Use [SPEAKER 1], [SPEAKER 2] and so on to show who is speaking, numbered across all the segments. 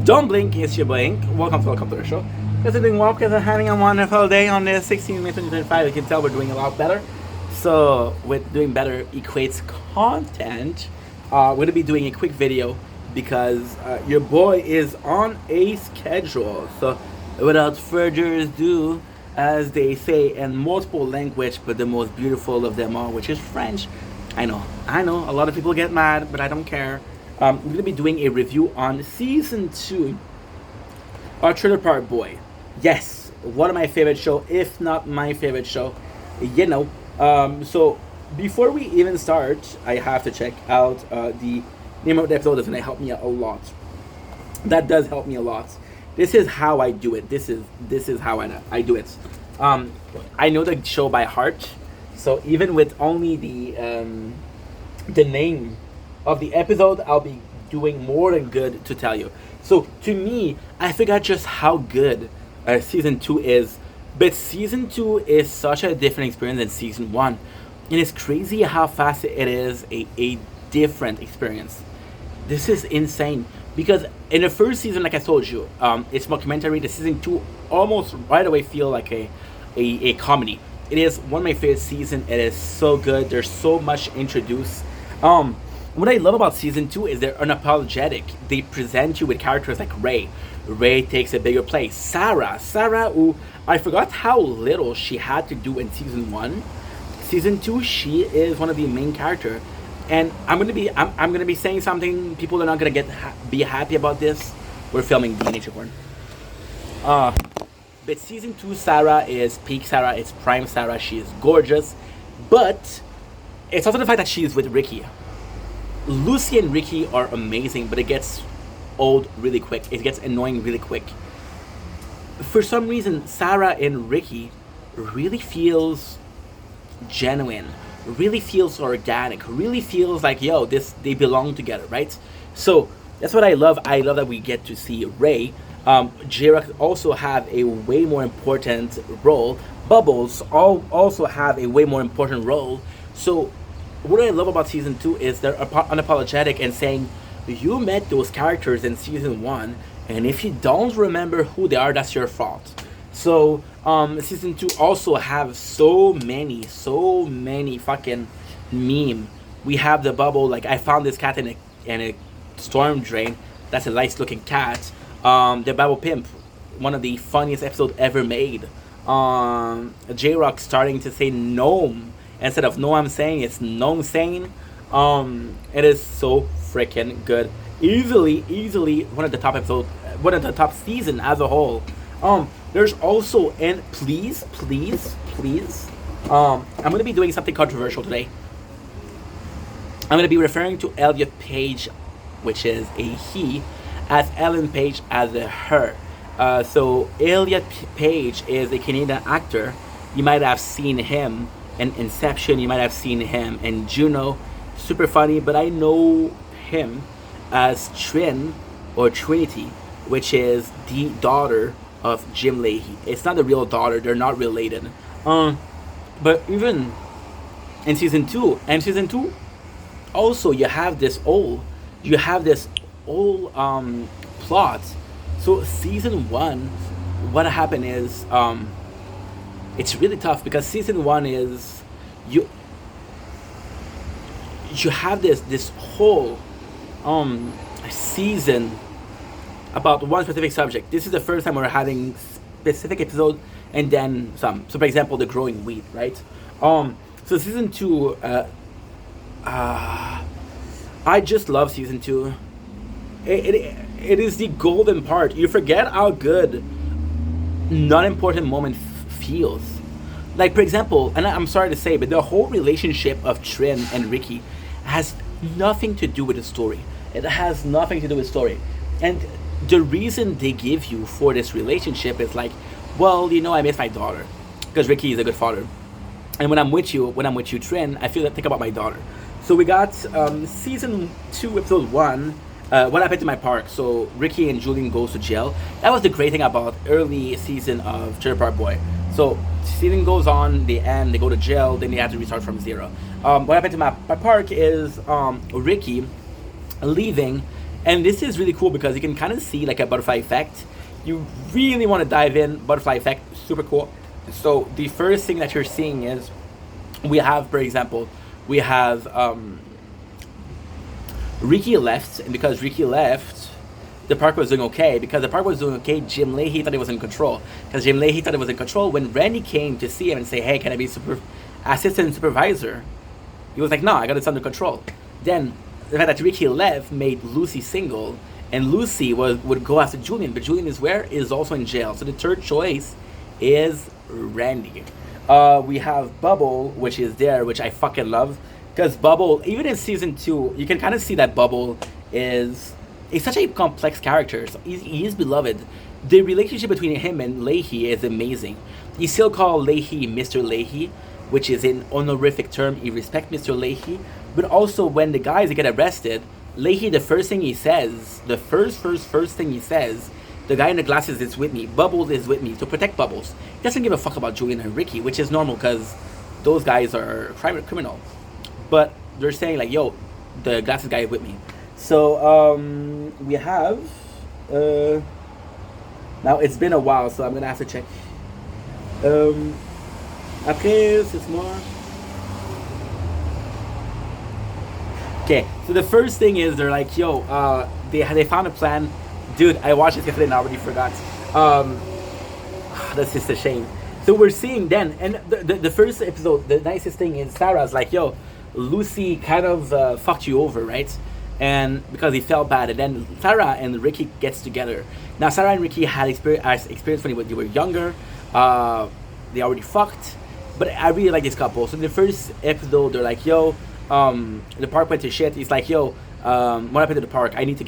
[SPEAKER 1] Don't blink, it's your blink. Welcome to the show. Guys are doing well because I'm having a wonderful day on the 16th May 2025. You can tell we're doing a lot better. So, with doing better equates content. We're going to be doing a quick video because your boy is on a schedule. So, without further ado, as they say in multiple language, but the most beautiful of them all, which is French. I know, a lot of people get mad, but I don't care. We're going to be doing a review on Season 2 of Trailer Park Boy. Yes, one of my favorite show, if not my favorite show, So, before we even start, I have to check out the name of the episode. That's going to help me a lot. That does help me a lot. This is how I do it. This is how I do it. I know the show by heart, so even with only the name of the episode, I'll be doing more than good to tell you. So to me, I forgot just how good season 2 is. But season 2 is such a different experience than season 1. And it's crazy how fast it is a different experience. This is insane. Because in the first season, like I told you, it's mockumentary. The season 2 almost right away feel like a comedy. It is one of my favorite seasons. It is so good. There's so much introduced. What I love about season 2 is they're unapologetic. They present you with characters like Ray. Ray takes a bigger place. Sarah, who I forgot how little she had to do in season 1. Season 2, she is one of the main characters. And I'm gonna be saying something. People are not gonna be happy about this. We're filming Nature Porn. But season 2 Sarah is peak Sarah. It's prime Sarah. She is gorgeous, but it's also the fact that she is with Ricky. Lucy and Ricky are amazing, but it gets old really quick. It gets annoying really quick. For some reason, Sarah and Ricky really feels genuine, really feels organic, really feels like, yo, they belong together, right? So that's what I love. I love that we get to see Ray. J-Rock also have a way more important role. Bubbles also have a way more important role. So what I love about season 2 is they're unapologetic and saying, you met those characters in season 1, and if you don't remember who they are, that's your fault. So season 2 also have so many fucking meme. We have the bubble, like I found this cat in a storm drain. That's a nice looking cat. The Bubble Pimp, one of the funniest episodes ever made. J-Rock starting to say gnome instead of no, I'm saying it's gnome saying. It is so freaking good. Easily one of the top episodes, one of the top season as a whole. There's also, and please, I'm gonna be doing something controversial today. I'm gonna be referring to Elliot Page, which is a he, as Ellen Page as a her. So Elliot Page is a Canadian actor. You might have seen him in Inception. You might have seen him in Juno. Super funny, but I know him as Trin or Trinity, which is the daughter of Jim Leahy. It's not the real daughter. They're not related. But even in season 2, also you have this old plot. So season 1, what happened is it's really tough because season 1 is you have this whole season about one specific subject. This is the first time we're having specific episode and then some. So for example, the growing wheat, right? So season 2, I just love season 2. It is the golden part. You forget how good non-important moment feels. Like for example, and I'm sorry to say, but the whole relationship of Trin and Ricky has nothing to do with the story. It has nothing to do with story. And the reason they give you for this relationship is like, well, I miss my daughter because Ricky is a good father, and when I'm with you, Trin, I think about my daughter. So we got season 2, episode 1. What happened to my park? So Ricky and Julian goes to jail. That was the great thing about early season of Trailer Park Boy. So season goes on, they end, they go to jail, then they have to restart from zero. What happened to my park is Ricky leaving And this is really cool because you can kind of see like a butterfly effect. You really want to dive in. Butterfly effect, super cool. So the first thing that you're seeing is we have, for example, we have Ricky left, and because Ricky left, the park was doing okay. Because the park was doing okay, Jim Leahy thought he was in control. Because Jim Leahy thought he was in control, when Randy came to see him and say, "Hey, can I be assistant supervisor?" He was like, "No, I got this under control." Then the fact that Ricky left made Lucy single, and Lucy would go after Julian, but Julian is also in jail. So the third choice is Randy. We have Bubble, which is there, which I fucking love. Because Bubble, even in season 2, you can kind of see that Bubble is such a complex character. So he is beloved. The relationship between him and Leahy is amazing. You still call Leahy Mr. Leahy, which is an honorific term. You respect Mr. Leahy. But also, when the guys get arrested, Leahy, the first thing he says, the first thing he says, the guy in the glasses is with me. Bubbles is with me to protect Bubbles. He doesn't give a fuck about Julian and Ricky, which is normal because those guys are criminal. But they're saying like, yo, the glasses guy is with me. So we have now it's been a while, so I'm gonna have to check. Après, c'est moi. Okay, so the first thing is they're like, yo, they found a plan. Dude, I watched this yesterday and I already forgot. That's just a shame. So we're seeing then, and the first episode, the nicest thing is Sarah's like, yo, Lucy kind of fucked you over, right? And because he felt bad, and then Sarah and Ricky gets together. Now Sarah and Ricky had experience when they were younger. They already fucked, but I really like this couple. So in the first episode, they're like, yo, the park went to shit. He's like, yo, what happened to the park? I need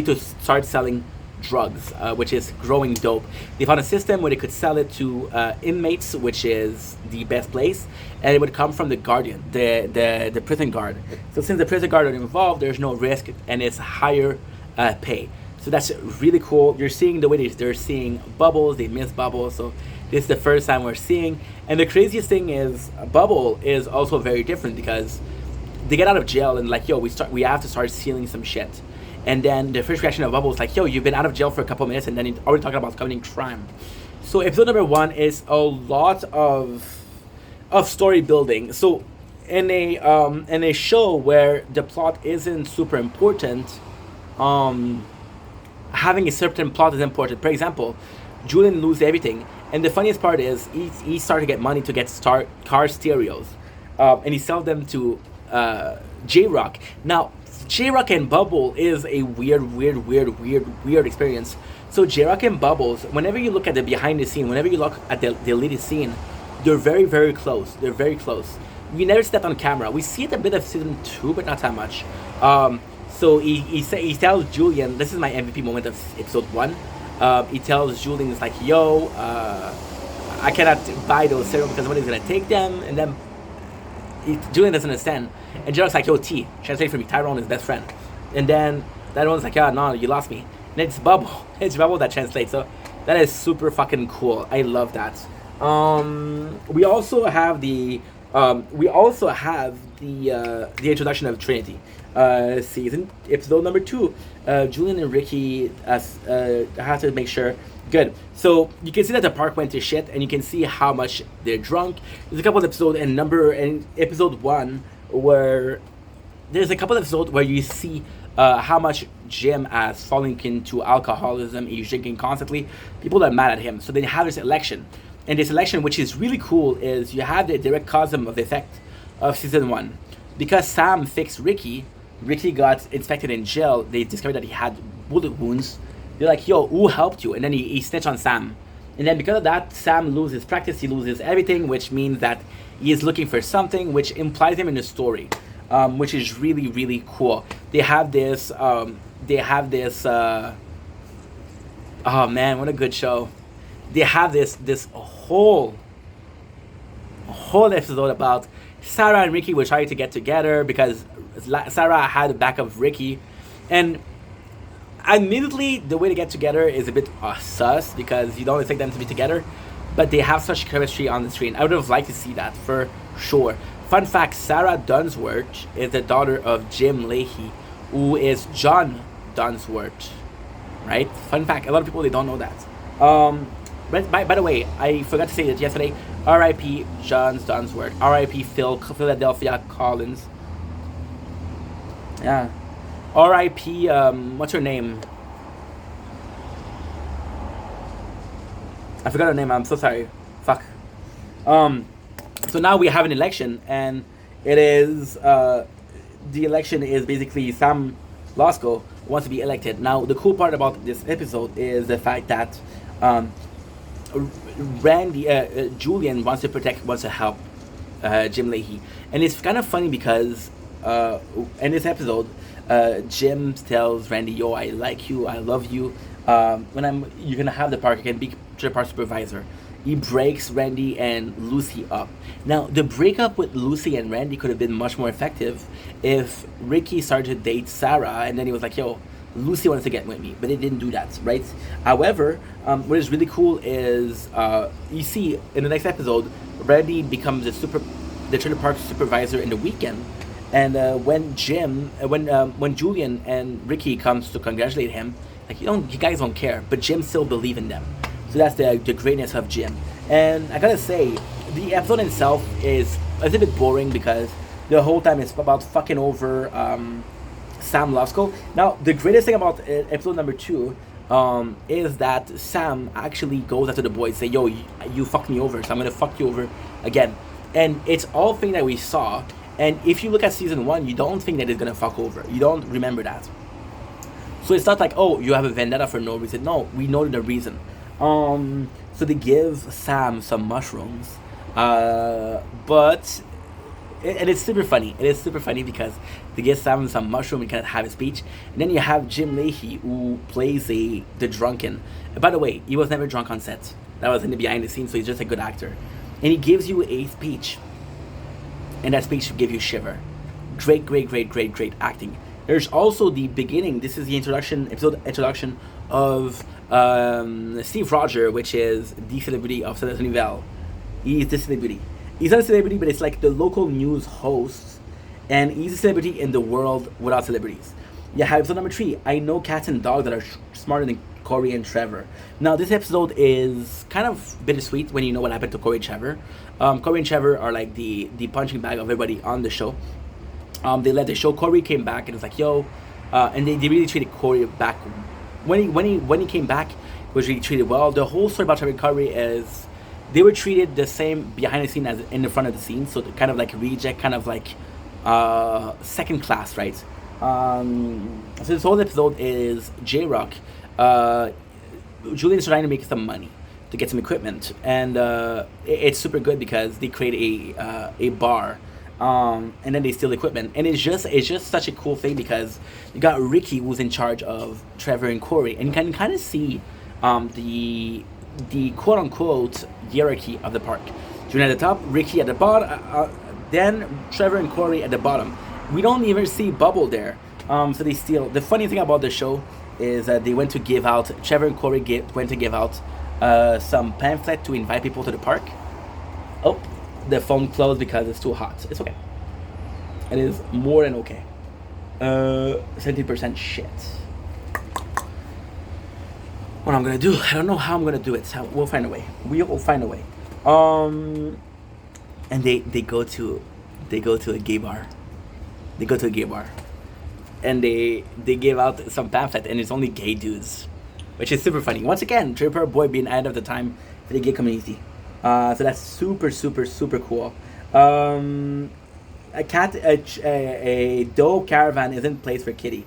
[SPEAKER 1] to start selling drugs, which is growing dope. They found a system where they could sell it to inmates, which is the best place, and it would come from the guardian, the prison guard. So since the prison guard are involved, there's no risk and it's higher pay. So that's really cool. You're seeing the way they're seeing Bubbles. They miss Bubbles, so this is the first time we're seeing. And the craziest thing is Bubble is also very different because they get out of jail and like, yo, we have to start stealing some shit. And then the first reaction of Bubble is like, yo, you've been out of jail for a couple minutes and then you're already talking about committing crime. So episode number 1 is a lot of story building. So in a show where the plot isn't super important, having a certain plot is important. For example, Julian loses everything. And the funniest part is he started to get money to get car stereos. And he sells them to J-Rock. Now, J-Rock and Bubble is a weird experience. So J-Rock and Bubbles, whenever you look at the behind the scene, whenever you look at the deleted scene, they're very close. They're very close. We never see that on camera. We see it a bit of season 2, but not that much. So he tells Julian, this is my MVP moment of episode 1. He tells Julian, it's like, yo, I cannot buy those cereals because somebody's gonna take them, and then Julian doesn't understand. And J-Rock's like, yo, T, translate for me. Tyrone is best friend. And then that one's like, yeah, no, you lost me. And it's Bubble. It's Bubble that translates. So that is super fucking cool. I love that. We also have the introduction of Trinity. Season episode number 2. Julian and Ricky have to make sure. Good. So you can see that the park went to shit, and you can see how much they're drunk. There's a couple of episodes in episode 1 where there's a couple of episodes where you see how much Jim has fallen into alcoholism. He's drinking constantly. People are mad at him. So they have this election. And this election, which is really cool, is you have the direct cause of effect of season 1. Because Sam fixed Ricky got inspected in jail. They discovered that he had bullet wounds. They're like, yo, who helped you? And then he snitched on Sam. And then because of that, Sam loses practice. He loses everything, which means that he is looking for something, which implies him in the story, which is really cool. They have this. Oh man, what a good show. They have this whole episode about Sarah and Ricky were trying to get together because Sarah had the back of Ricky, and admittedly, the way to get together is a bit sus because you don't expect them to be together, but they have such chemistry on the screen. I would have liked to see that for sure. Fun fact, Sarah Dunsworth is the daughter of Jim Leahy, who is John Dunsworth, right? Fun fact: a lot of people they don't know that. But by the way, I forgot to say that yesterday. R.I.P. John Dunsworth. R.I.P. Philadelphia Collins. Yeah. R.I.P. What's her name? I forgot her name. I'm so sorry. Fuck. So now we have an election, and it is the election is basically Sam Lasco wants to be elected. Now the cool part about this episode is the fact that Julian wants to help Jim Leahy, and it's kind of funny because in this episode, Jim tells Randy, "Yo, I like you, I love you. When you're gonna have the park, you can be the park supervisor." He breaks Randy and Lucy up. Now, the breakup with Lucy and Randy could have been much more effective if Ricky started to date Sarah, and then he was like, "Yo, Lucy wanted to get with me," but it didn't do that, right? However, what is really cool is you see in the next episode, Randy becomes the trailer park supervisor in the weekend, and when Julian and Ricky comes to congratulate him, like you guys don't care, but Jim still believe in them. So that's the greatness of Jim. And I gotta say, the episode itself is a little bit boring because the whole time it's about fucking over Sam Lasco. Now, the greatest thing about episode number 2 is that Sam actually goes after the boys, say, "Yo, you fucked me over, so I'm gonna fuck you over again." And it's all thing that we saw. And if you look at season 1, you don't think that it's gonna fuck over. You don't remember that. So it's not like, oh, you have a vendetta for no reason. No, we know the reason. So they give Sam some mushrooms, but and it's super funny. It is super funny because they give Sam some mushroom and kind of have a speech, and then you have Jim Leahy who plays the drunken. And by the way, he was never drunk on set. That was in the behind the scenes, so he's just a good actor, and he gives you a speech, and that speech will give you shiver. Great acting. There's also the beginning. This is the introduction of Steve Roger, which is the celebrity of Silicon Valley. He's the celebrity. He's not a celebrity, but it's like the local news host, and he's a celebrity in the world without celebrities. You have episode number 3. I know cats and dogs that are smarter than Corey and Trevor. Now, this episode is kind of bittersweet when you know what happened to Corey and Trevor. Corey and Trevor are like the punching bag of everybody on the show. They left the show. Corey came back and was like, "Yo," and they really treated Corey back. When he came back, he was really treated well. The whole story about Trevor and Corey is they were treated the same behind the scene as in the front of the scene, so kind of like reject, kind of like second class, right? So this whole episode is J-Rock. Julian's trying to make some money to get some equipment, and it's super good because they create a bar. And then they steal equipment, and it's just such a cool thing because you got Ricky who's in charge of Trevor and Corey, and you can kind of see the quote unquote hierarchy of the park. Julian at the top, Ricky at the bottom, then Trevor and Corey at the bottom. We don't even see Bubble there, so they steal. The funny thing about the show is that they went to give out. Trevor and Corey went to give out some pamphlet to invite people to the park. Oh. The phone closed because it's too hot. It's okay. It is more than okay. 70% shit. What I'm gonna do? I don't know how I'm gonna do it. We'll find a way. We will find a way. And they go to a gay bar. They go to a gay bar, and they give out some pamphlet, and it's only gay dudes, which is super funny. Once again, Tripper Boy being ahead of the time for the gay community. So that's super cool. A dope caravan is in place for Kitty.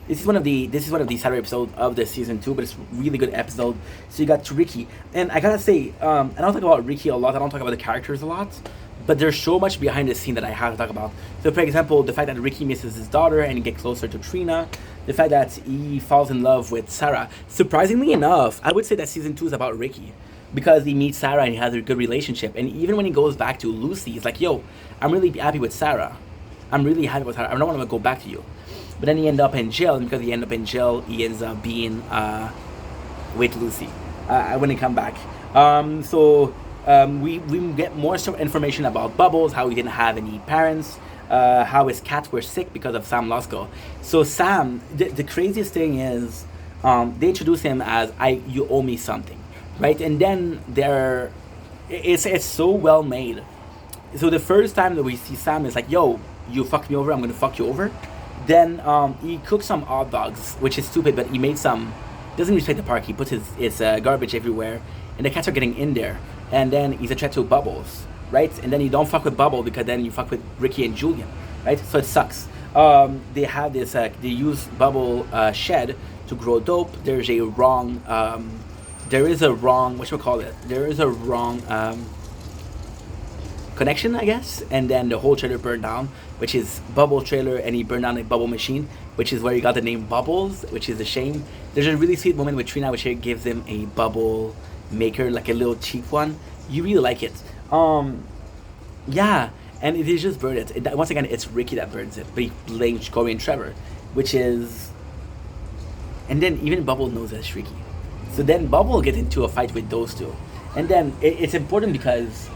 [SPEAKER 1] This is one of the Saturday episodes of the season 2, but it's a really good episode. So you got Ricky, and I gotta say, I don't talk about Ricky a lot. I don't talk about the characters a lot, but there's so much behind the scene that I have to talk about. So, for example, the fact that Ricky misses his daughter and get closer to Trina. The fact that he falls in love with Sarah. Surprisingly enough, I would say that season 2 is about Ricky. Because he meets Sarah and he has a good relationship. And even when he goes back to Lucy, he's like, "Yo, I'm really happy with Sarah. I'm really happy with her. I don't want to go back to you." But then he ends up in jail. And because he ends up in jail, he ends up being with Lucy when he come back. We get more information about Bubbles, how he didn't have any parents. how his cats were sick because of Sam Lasco. So Sam, the craziest thing is, they introduce him as you owe me something, right? And then it's so well made. So the first time that we see Sam is like, yo, you fucked me over, I'm gonna fuck you over. Then he cooks some hot dogs, which is stupid, but he made some. Doesn't respect the park. He puts his garbage everywhere, and the cats are getting in there. And then he's attracted to Bubbles, right? And then you don't fuck with Bubble because then you fuck with Ricky and Julian, right? So it sucks. They have this. They use Bubble shed to grow dope. There's a wrong. There is a wrong. What should we call it? There is a wrong. Connection, I guess, and then the whole trailer burned down, which is Bubble trailer, and he burned down a bubble machine, which is where you got the name Bubbles, which is a shame. There's a really sweet moment with Trina, which here gives him a bubble maker, like a little cheap one. You really like it. Yeah, and it is just burned it. Once again, it's Ricky that burns it, but he blames Corey and Trevor, which is, and then even Bubble knows that's Ricky. So then Bubble gets into a fight with those two, and then it's important because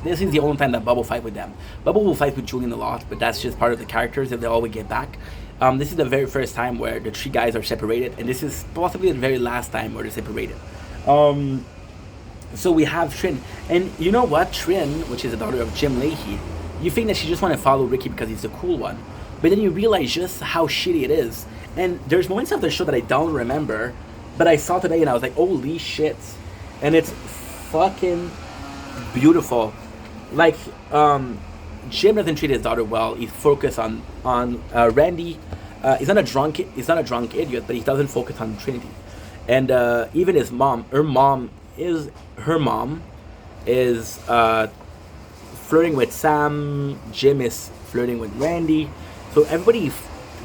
[SPEAKER 1] this is the only time that Bubble fight with them. Bubble will fight with Julian a lot, but that's just part of the characters, and they always get back. This is the very first time where the three guys are separated, and this is possibly the very last time where they're separated. So we have Trin, and you know what? Trin, which is the daughter of Jim Leahy, you think that she just want to follow Ricky because he's the cool one, but then you realize just how shitty it is. And there's moments of the show that I don't remember, but I saw today and I was like, holy shit. And it's fucking beautiful. Like, Jim doesn't treat his daughter well. He's focused on Randy. He's not a drunk idiot, but he doesn't focus on Trinity. And even his mom, her mom is flirting with Sam. Jim is flirting with Randy. So everybody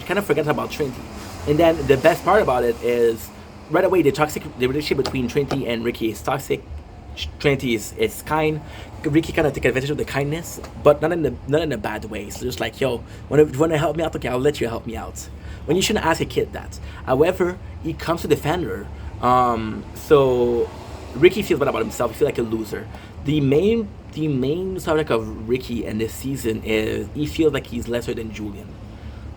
[SPEAKER 1] kind of forgets about Trinity. And then the best part about it is right away the relationship between Trinity and Ricky is toxic. Trinity is kind. Ricky kind of take advantage of the kindness, but not in a bad way. So just like, yo, want to help me out? Okay, I'll let you help me out. When you shouldn't ask a kid that. However, he comes to defend her. So Ricky feels bad about himself. He feels like a loser. The main subject of Ricky in this season is he feels like he's lesser than Julian.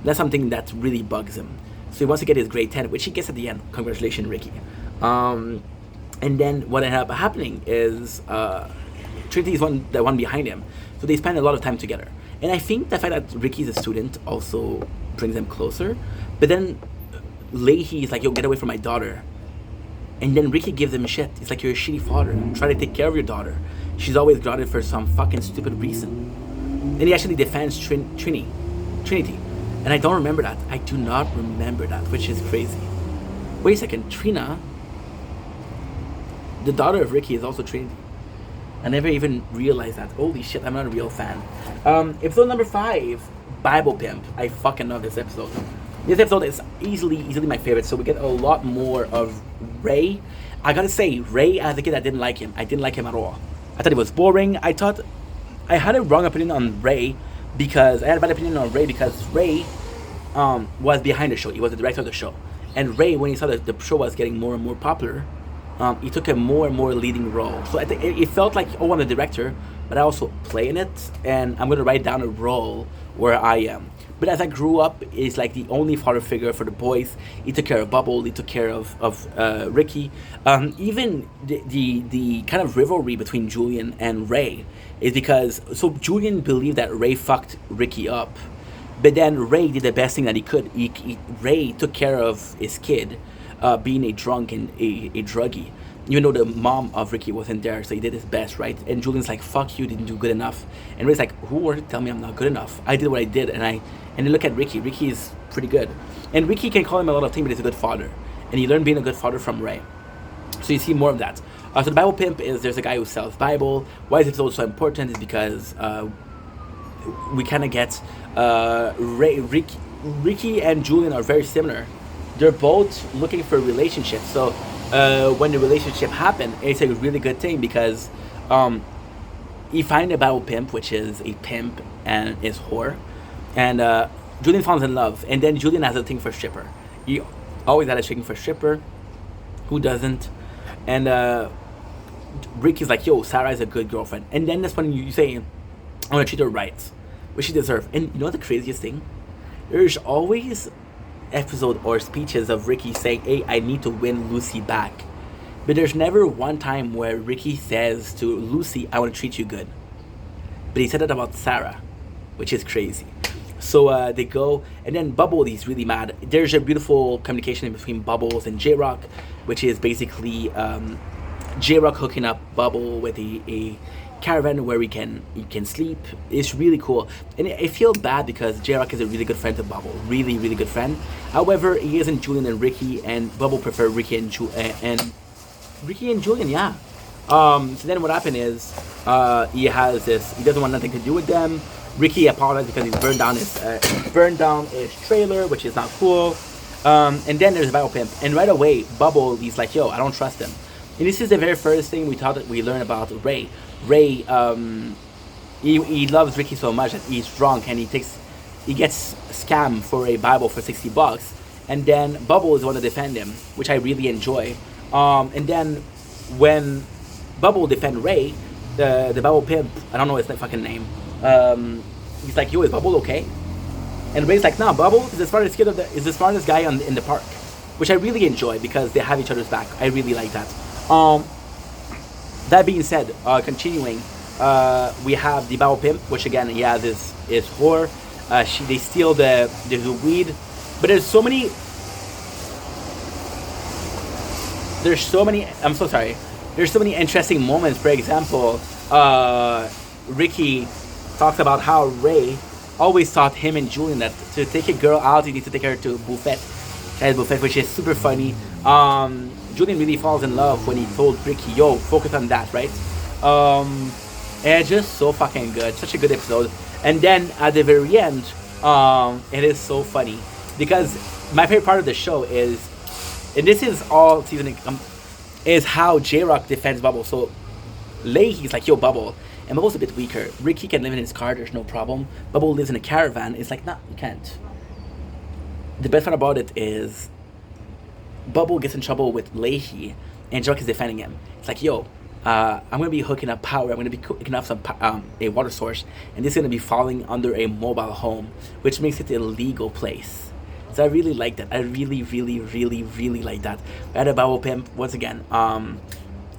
[SPEAKER 1] That's something that really bugs him. So he wants to get his grade 10, which he gets at the end. Congratulations, Ricky. And then what ended up happening is Trinity is the one behind him. So they spend a lot of time together. And I think the fact that Ricky's a student also brings them closer. But then Leahy is like, yo, get away from my daughter. And then Ricky gives him shit. He's like, you're a shitty father. Try to take care of your daughter. She's always grounded for some fucking stupid reason. And he actually defends Trinity. And I don't remember that. I do not remember that, which is crazy. Wait a second, Trina, the daughter of Ricky, is also Trinity. I never even realized that. Holy shit, I'm not a real fan. Episode number 5, Bible Pimp. I fucking love this episode. This episode is easily my favorite, so we get a lot more of Ray. I gotta say, Ray, as a kid, I didn't like him. I didn't like him at all. I thought he was boring. I had a wrong opinion on Ray because Ray was behind the show. He was the director of the show. And Ray, when he saw that the show was getting more and more popular, he took a more and more leading role. So I think it felt like, oh, I'm a director, but I also play in it, and I'm going to write down a role where I am. But as I grew up, he's like the only father figure for the boys. He took care of Bubble. He took care of Ricky. Even the kind of rivalry between Julian and Ray is because, so Julian believed that Ray fucked Ricky up, but then Ray did the best thing that he could. Ray took care of his kid, being a drunk and a druggie. Even though the mom of Ricky wasn't there, so he did his best, right? And Julian's like, fuck you, didn't do good enough. And Ray's like, who were to tell me I'm not good enough? I did what I did, and then look at Ricky. Ricky is pretty good. And Ricky can call him a lot of things, but he's a good father. And he learned being a good father from Ray. So you see more of that. So the Bible Pimp is, there's a guy who sells Bible. Why is it so important is because we kind of get Ricky and Julian are very similar. They're both looking for a relationship. So when the relationship happened, it's a really good thing because you find a Bible Pimp, which is a pimp and is whore. And Julian falls in love. And then Julian has a thing for stripper. He always had a thing for stripper. Who doesn't? And Ricky's like, yo, Sarah's a good girlfriend. And then that's when you say, I want to treat her right. which she deserves. And you know the craziest thing? There's always episode or speeches of Ricky saying, "Hey, I need to win Lucy back." But there's never one time where Ricky says to Lucy, "I want to treat you good." But he said that about Sarah, which is crazy. So they go, and then Bubble, he's really mad. There's a beautiful communication between Bubbles and J-Rock, which is basically J-Rock hooking up Bubble with a caravan where he can sleep. It's really cool. And I feel bad because J-Rock is a really good friend to Bubble. Really, really good friend. However, he isn't Julian and Ricky, and Bubble prefer Ricky and Julian, yeah. So then what happened is he doesn't want nothing to do with them. Ricky apologized because he's burned down his trailer, which is not cool. And then there's Battle Pimp, and right away Bubble, he's like, "Yo, I don't trust him." And this is the very first thing we learned about Ray. Ray, he loves Ricky so much that he's drunk and he gets scammed for a Bible for $60, and then Bubble is the one to defend him, which I really enjoy. And then when Bubble defend Ray, the Bubble Pimp, I don't know his fucking name. He's like, "Yo, is Bubble okay?" And Ray's like, "Nah, Bubble is the smartest guy in the park," which I really enjoy because they have each other's back. I really like that. That being said, continuing, we have the Bubble Pimp, which again, yeah, this is whore. They steal the weed, but there's so many. I'm so sorry. There's so many interesting moments. For example, Ricky talks about how Ray always taught him and Julian that to take a girl out, you need to take her to buffet, which is super funny. Julian really falls in love when he told Ricky, "Yo, focus on that," right? And it's just so fucking good. Such a good episode. And then at the very end, it is so funny because my favorite part of the show is, and this is all season, is how J-Rock defends Bubble. So Leahy's like, "Yo, Bubble," and Bubble's a bit weaker. Ricky can live in his car, there's no problem. Bubble lives in a caravan. It's like, nah, you can't. The best part about it is Bubble gets in trouble with Leahy, and J-Rock is defending him. It's like, "Yo, I'm gonna be hooking up power. I'm gonna be hooking up a water source, and this is gonna be falling under a mobile home, which makes it a legal place." So I really like that. I really, really, really, really like that. We had a Bubble Pimp once again.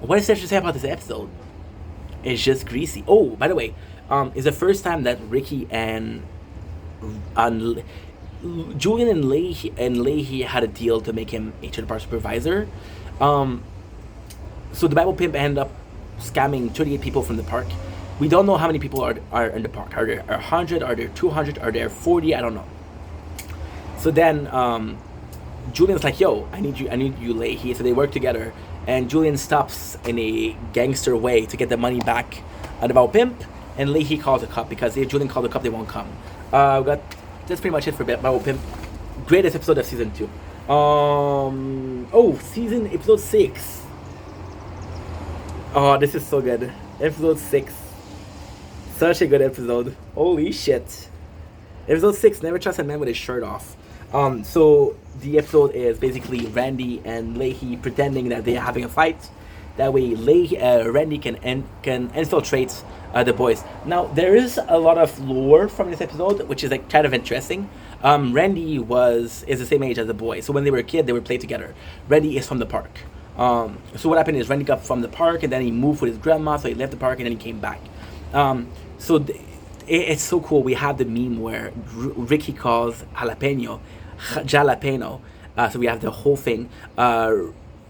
[SPEAKER 1] What is there to say about this episode? It's just greasy. Oh, by the way, it's the first time that Ricky and Julian and Leahy had a deal to make him a third party supervisor. So the Bible Pimp ended up scamming 38 people from the park. We don't know how many people are in the park. Are there 100? Are there 200? Are there 40? I don't know. So then Julian's like, "Yo, I need you, Leahy." So they work together, and Julian stops in a gangster way to get the money back out of our pimp, and Leahy calls a cop because if Julian calls the cop, they won't come. That's pretty much it for Bible Pimp. Greatest episode of season 2. Episode 6. Oh, this is so good. Episode 6. Such a good episode. Holy shit. Episode 6, Never Trust a Man with his shirt off. So the episode is basically Randy and Leahy pretending that they're having a fight. That way, Randy can infiltrate the boys. Now there is a lot of lore from this episode, which is like kind of interesting. Randy is the same age as the boy, so when they were a kid, they would play together. Randy is from the park. So what happened is Randy got from the park, and then he moved with his grandma, so he left the park, and then he came back. It's so cool. We have the meme where Ricky calls jalapeno. So we have the whole thing.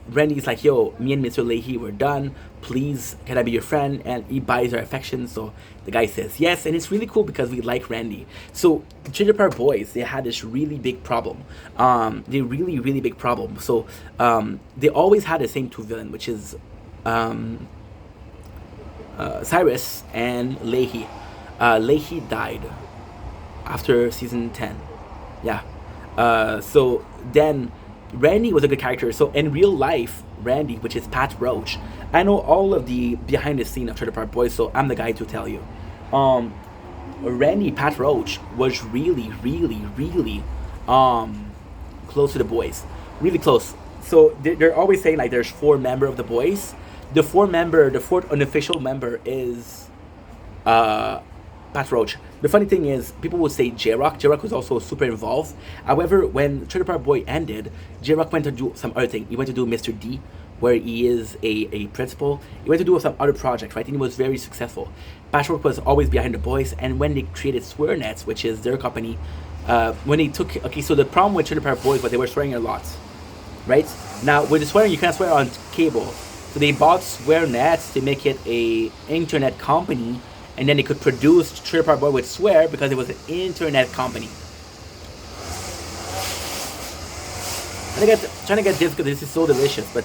[SPEAKER 1] Randy's like, "Yo, me and Mr. Leahy, we're done. Please, can I be your friend?" And he buys our affection. So the guy says yes, and it's really cool because we like Randy. So Ginger Park Boys, they had this really big problem. Really, really big problem. So they always had the same two villains, which is Cyrus and Leahy. Leahy died after season 10. Yeah. So then Randy was a good character. So in real life, Randy, which is Pat Roach, I know all of the behind the scene of Trailer Park Boys, so I'm the guy to tell you. Pat Roach was really, really, really close to the boys. Really close. So they're always saying like there's 4 members of the boys. The fourth unofficial member is Pat Roach. The funny thing is, people would say J-Rock. J-Rock was also super involved. However, when Trailer Park Boy ended, J-Rock went to do some other thing. He went to do Mr. D, where he is a principal. He went to do some other project, right? And he was very successful. Pat Roach was always behind the boys, and when they created SwearNets, which is their company, when they took... Okay, so the problem with Trailer Park Boys was they were swearing a lot, right? Now, with the swearing, you can't swear on cable. So they bought SwearNets to make it a internet company, and then they could produce Trailer Park Boy with swear because it was an internet company. Trying to get this because this is so delicious, but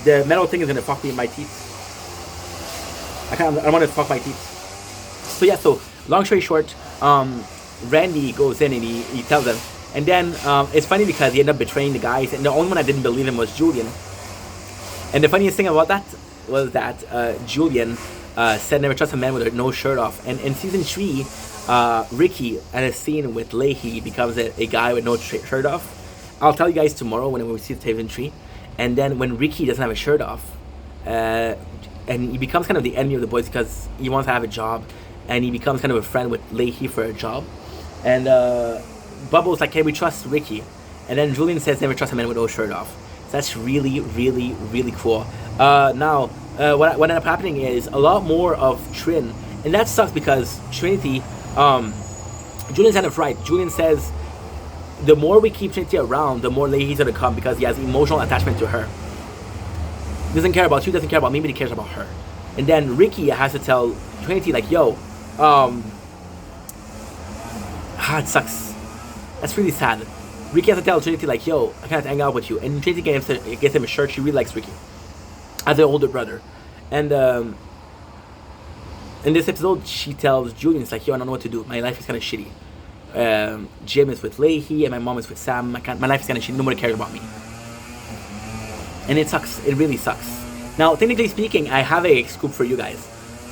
[SPEAKER 1] the metal thing is gonna fuck me in my teeth. I don't want to fuck my teeth. So yeah, so long story short, Randy goes in and he tells them, and then it's funny because he ended up betraying the guys, and the only one that didn't believe him was Julian. And the funniest thing about that was that Julian said never trust a man with no shirt off. And in season 3, Ricky, at a scene with Leahy, becomes a guy with no shirt off. I'll tell you guys tomorrow when we see season 3. And then when Ricky doesn't have a shirt off, and he becomes kind of the enemy of the boys because he wants to have a job, and he becomes kind of a friend with Leahy for a job. And Bubbles like, can we trust Ricky? And then Julian says never trust a man with no shirt off. So that's really, really, really cool. Now, what ended up happening is a lot more of Trin, and that sucks because Trinity, Julian's kind of right. Julian says the more we keep Trinity around, the more Leahy's gonna come because he has emotional attachment to her. He doesn't care about you, doesn't care about me, but he cares about her. And then Ricky has to tell Trinity like, yo, it sucks. That's really sad. Ricky has to tell Trinity like, yo, I can't hang out with you. And Trinity gets him a shirt. She really likes Ricky as an older brother. And in this episode, she tells Julian, it's like, yo, I don't know what to do. My life is kind of shitty. Jim is with Leahy and my mom is with Sam. My life is kind of shitty. Nobody cares about me. And it sucks. It really sucks. Now, technically speaking, I have a scoop for you guys.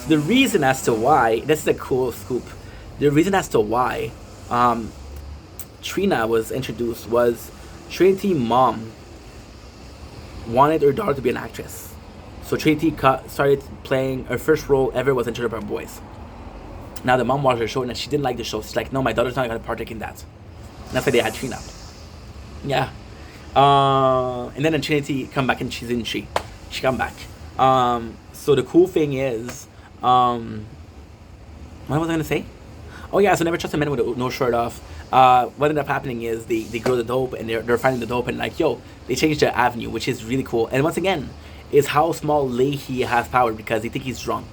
[SPEAKER 1] So the reason as to why, this is a cool scoop. The reason as to why Trina was introduced was Trinity mom wanted her daughter to be an actress. So Trinity started playing, her first role ever was in Trailer Park Boys. Now the mom watched her show and she didn't like the show. She's like, no, my daughter's not going to partake in that. And that's why they had Trina. Yeah. And then Trinity come back and she's in She come back. So the cool thing is, what was I going to say? Oh yeah, so never trust a man with no shirt off. What ended up happening is they grow the dope and they're finding the dope and like, yo, they changed their avenue, which is really cool. And once again, is how small Leahy has power because they think he's drunk.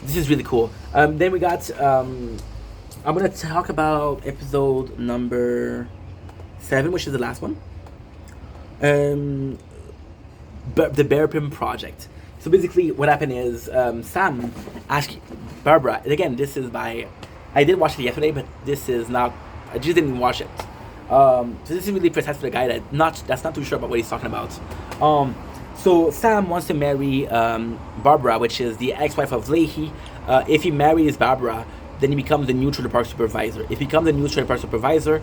[SPEAKER 1] This is really cool. Then we got, I'm going to talk about episode number 7, which is the last one. The Bear Pim Project. So basically what happened is Sam asked Barbara, and again, this is by... I did watch it yesterday, but this is not... I just didn't watch it. So this is really precise for the guy that's not too sure about what he's talking about. So Sam wants to marry Barbara, which is the ex-wife of Leahy. If he marries Barbara, then he becomes the new Trailer Park supervisor. If he becomes the new Trailer Park supervisor,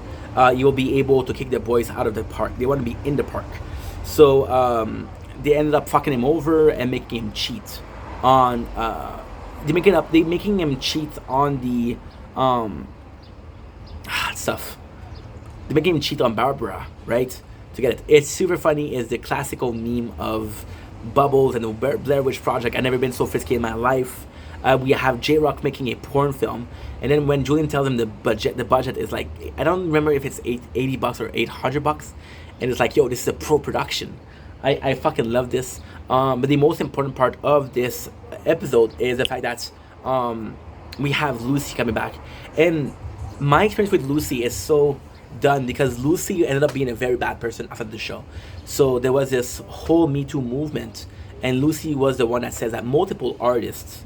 [SPEAKER 1] you will be able to kick the boys out of the park. They want to be in the park. So they ended up fucking him over and making him cheat on... They making him cheat on the... stuff. They making him cheat on Barbara, right? To get it. It's super funny. Is the classical meme of Bubbles and the Blair Witch Project. I've never been so frisky in my life. We have J-Rock making a porn film, and then when Julian tells him the budget is like, I don't remember if it's $80 or $800, and it's like, yo, this is a pro production. I fucking love this. But the most important part of this episode is the fact that we have Lucy coming back, and my experience with Lucy is so done because Lucy ended up being a very bad person after the show. So there was this whole Me Too movement, and Lucy was the one that says that multiple artists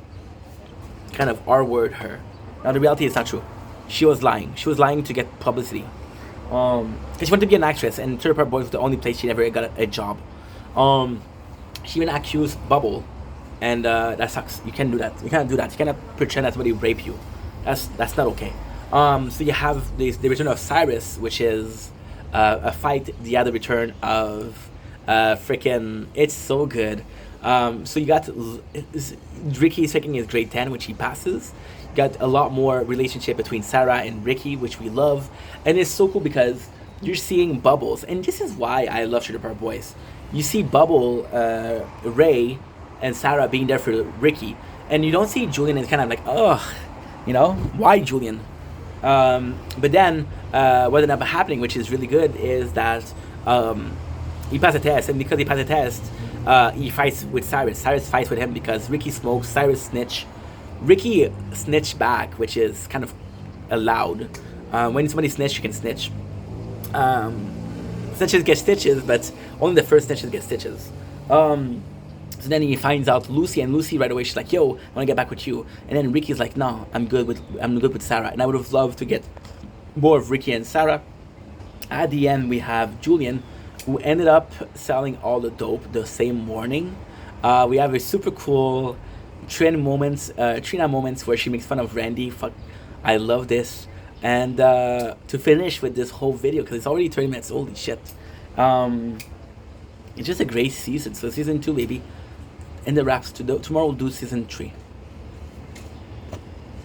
[SPEAKER 1] kind of R-word her. Now the reality is not true. She was lying. She was lying to get publicity. Because she wanted to be an actress, and Trailer Park Boys was the only place she ever got a job. She even accused Bubble, and that sucks. You can't do that. You can't do that. You cannot pretend that somebody raped you. That's not okay. So you have the return of Cyrus, which is a fight. The other return of freaking. It's so good. So you got Ricky taking his grade 10, which he passes. got a lot more relationship between Sarah and Ricky, which we love, and it's so cool because you're seeing Bubbles, and this is why I love Trailer Park Boys. You see Bubble, Ray, and Sarah being there for Ricky, and you don't see Julian. It's kind of like, ugh, why Julian? But then what ended up happening, which is really good, is that he passed a test, and because he passed a test, he fights with Cyrus. Cyrus fights with him because Ricky smokes, Cyrus snitch. Ricky snitched back, which is kind of allowed. When somebody snitch, you can snitch. Snitches get stitches, but only the first snitches get stitches. So then he finds out Lucy, and Lucy right away she's like, "Yo, I want to get back with you." And then Ricky's like, "No, I'm good with Sarah." And I would have loved to get more of Ricky and Sarah. At the end, we have Julian, who ended up selling all the dope the same morning. We have a super cool Trina moments where she makes fun of Randy. Fuck, I love this. And to finish with this whole video, because it's already 30 minutes, holy shit. It's just a great season. So season 2, baby. And the wraps. Tomorrow we'll do season 3.